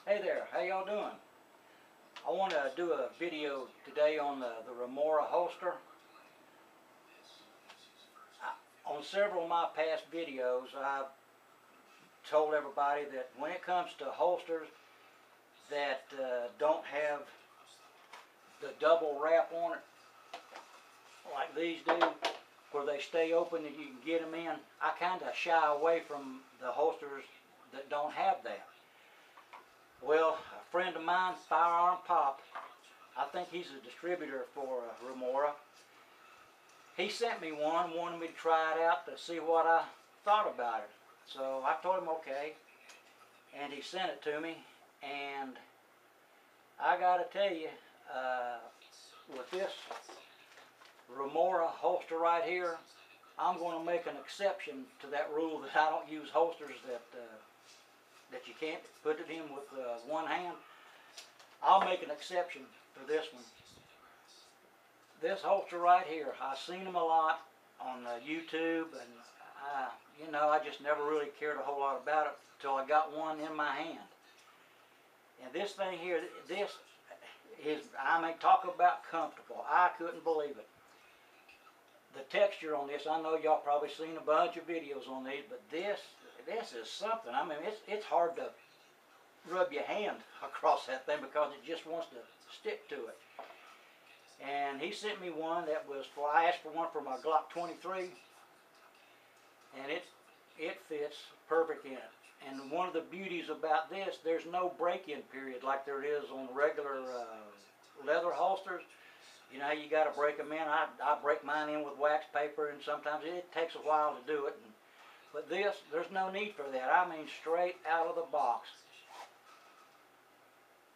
Hey there, how y'all doing? I want to do a video today on the Remora Holster. On several of my past videos, I've told everybody that when it comes to holsters that don't have the double wrap on it, like these do, where they stay open and you can get them in, I kind of shy away from the holsters that don't have that. Well, a friend of mine, FirearmPop, I think he's a distributor for Remora. He sent me one, wanted me to try it out to see what I thought about it. So I told him okay, and he sent it to me, and I gotta tell you, with this Remora holster right here, I'm going to make an exception to that rule that I don't use holsters that you can't put it in with one hand. I'll make an exception for this one. This holster right here, I've seen them a lot on YouTube, and you know, I just never really cared a whole lot about it until I got one in my hand. And this thing here, this is, I mean, talk about comfortable. I couldn't believe it. The texture on this, I know y'all probably seen a bunch of videos on these, but this is something. I mean, it's hard to rub your hand across that thing because it just wants to stick to it. And he sent me one that was for, I asked for one for my Glock 23, and it fits perfect in it. And one of the beauties about this, there's no break-in period like there is on regular leather holsters. You know, you got to break them in. I break mine in with wax paper, and sometimes it takes a while to do it. But this, there's no need for that. I mean, straight out of the box,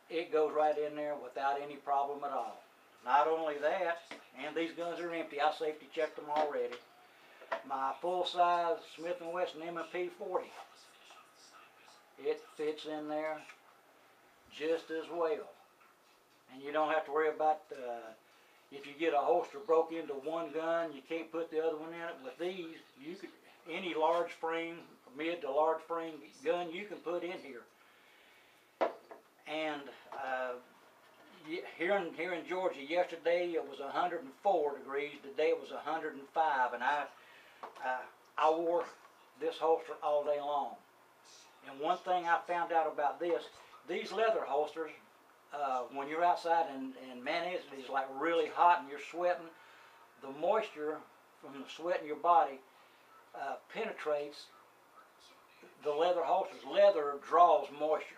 it goes right in there without any problem at all. Not only that, and these guns are empty. I safety checked them already. My full-size Smith & Wesson M&P 40, it fits in there just as well. And you don't have to worry about if you get a holster broke into one gun, you can't put the other one in it. With these, you could, any large frame, mid to large frame gun, you can put in here. And here in Georgia, yesterday it was 104 degrees. Today it was 105, and I wore this holster all day long. And one thing I found out about this, these leather holsters, when you're outside and man, it's like really hot and you're sweating, the moisture from the sweat in your body penetrates the leather holsters. Leather draws moisture.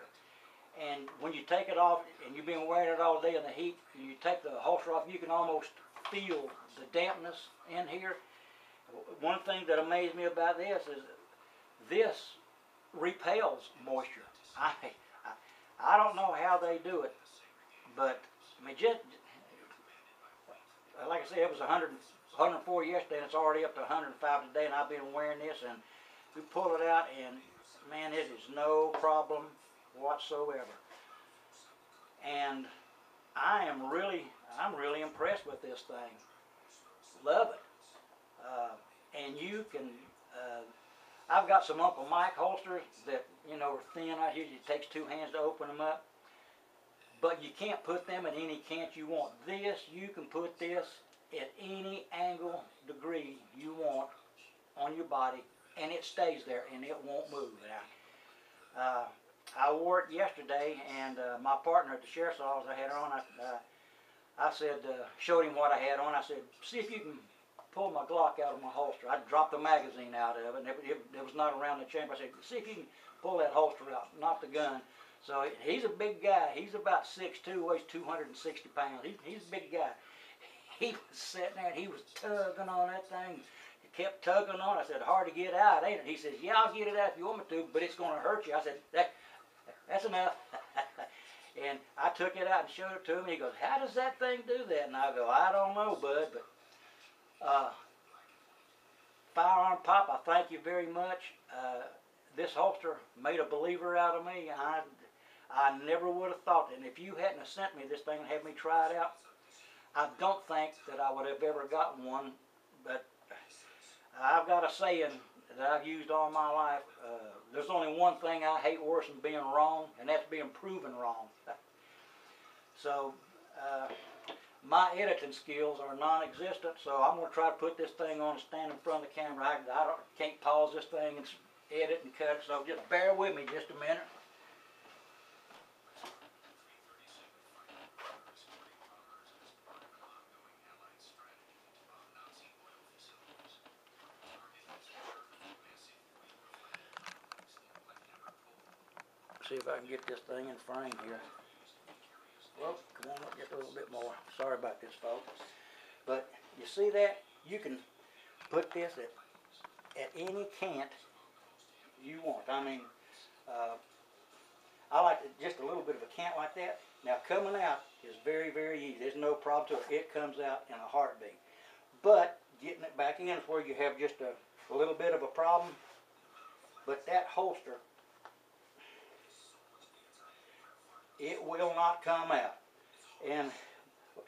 And when you take it off, and you've been wearing it all day in the heat, and you take the holster off, you can almost feel the dampness in here. One thing that amazed me about this is this repels moisture. I don't know how they do it, but I mean, just like I said, it was 104 yesterday, and it's already up to 105 today, and I've been wearing this, and we pull it out, and man, it is no problem whatsoever. And I'm really impressed with this thing. Love it. And you can, I've got some Uncle Mike holsters that, you know, are thin. I usually it takes two hands to open them up. But you can't put them in any cant you want. This, you can put this at any angle, degree you want on your body, and it stays there, and it won't move. I wore it yesterday, and my partner at the sheriff's office, I had her on. I said, showed him what I had on. I said, see if you can pull my Glock out of my holster. I dropped the magazine out of it, and it was not around the chamber. I said, see if you can pull that holster out, not the gun. So he's a big guy. He's about 6'2", weighs 260 pounds. He's a big guy. He was sitting there, and he was tugging on that thing. He kept tugging on it. I said, hard to get out, ain't it? He says, yeah, I'll get it out if you want me to, but it's going to hurt you. I said, that's enough. And I took it out and showed it to him. He goes, how does that thing do that? And I go, I don't know, bud, but FirearmPop, I thank you very much. This holster made a believer out of me. I never would have thought it. And if you hadn't have sent me this thing and had me try it out, I don't think that I would have ever gotten one. But I've got a saying that I've used all my life, there's only one thing I hate worse than being wrong, and that's being proven wrong. So, my editing skills are non-existent, so I'm going to try to put this thing on and stand in front of the camera. I can't pause this thing and edit and cut it, so just bear with me just a minute. See if I can get this thing in frame here. Well, come on up just a little bit more. Sorry about this, folks. But you see that? You can put this at any cant you want. I mean, I like just a little bit of a cant like that. Now, coming out is very, very easy. There's no problem to it. It comes out in a heartbeat. But getting it back in is where you have just a little bit of a problem. But that holster, it will not come out. And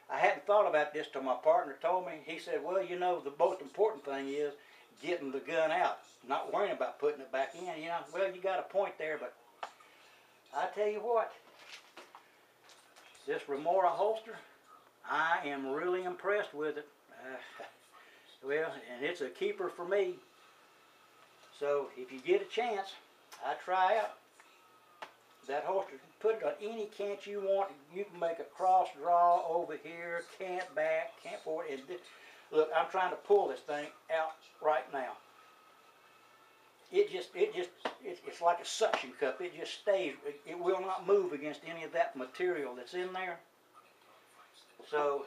I hadn't thought about this till my partner told me. He said, well, you know, the most important thing is getting the gun out, not worrying about putting it back in. You know, well, you got a point there, but I tell you what, this Remora holster, I am really impressed with it. Well, and it's a keeper for me. So if you get a chance, I try out that holster. Put it on any cant you want. You can make a cross draw over here, cant back, cant forward. And look, I'm trying to pull this thing out right now. It's like a suction cup. It just stays. It will not move against any of that material that's in there. So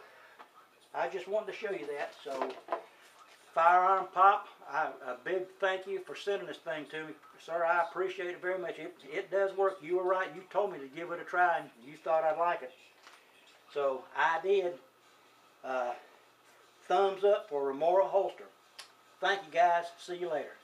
I just wanted to show you that. So FirearmPop, a big thank you for sending this thing to me. Sir, I appreciate it very much. It does work. You were right. You told me to give it a try, and you thought I'd like it. So I did. Thumbs up for Remora Holster. Thank you, guys. See you later.